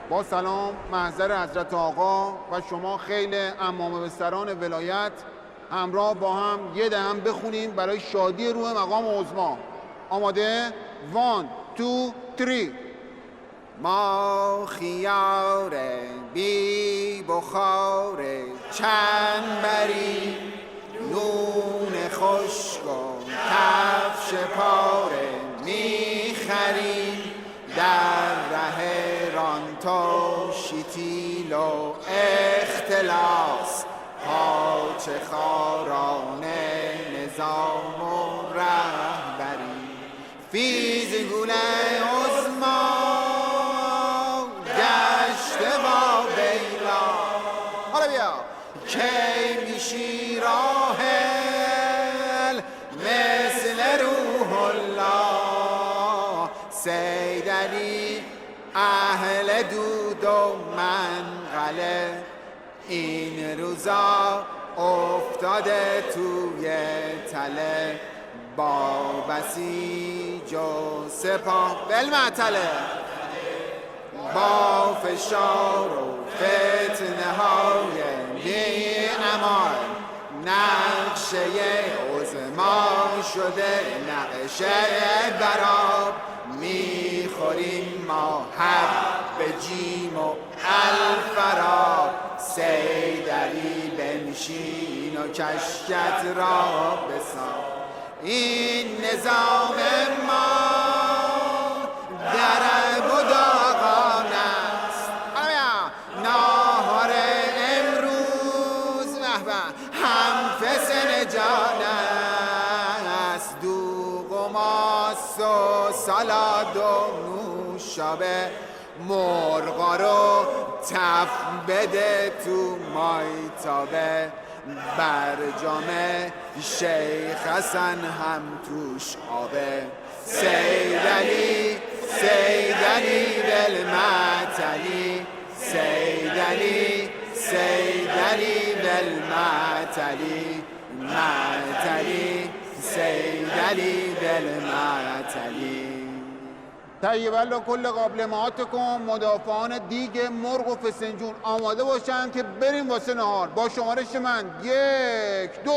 با سلام، محضر حضرت آقا و شما خیل عمامه بستران ولایت همراه با هم یه دهم بخونیم برای شادی روح مقام عظما. آماده؟ 1، 2، 3. ما خیار بی بخار چنبری، نون خشک و کفش پاره میخریم، در ره رانتو شیتیل و اختلاس، پاچه خاران نظام و رهبری، فیزگول عظما گشته با بیلا. حالا بیا کی میشی راحل مثل روح الله، سید علی اهل دود و منقله، این روزا افتاده توی تله، با بسیج و سپاه بالمعتله، با فشار و فتنه های بی امان، نقشه عظما شده نقشه براب، میخوریم ما حب جیم و الفراب، سید علی بنشین و کشکت را بسان، این نظام ما درب و داغان است. ناهار امروز هم فسن جان است، دوغ و ماست و سالاد و نوشابه، مرغا رو تف بده تو مایتابه، برجام شیخ حسن هم توش آبه، سید علی سید علی بالمعتلی، سید علی سید علی بالمعتلی، معتلی سید علی بالمعتلی. طیبا کل قابلماتکم. مدافعان دیگ مرغ و فسنجون آماده باشن که بریم واسه نهار. با شمارش من 1، 2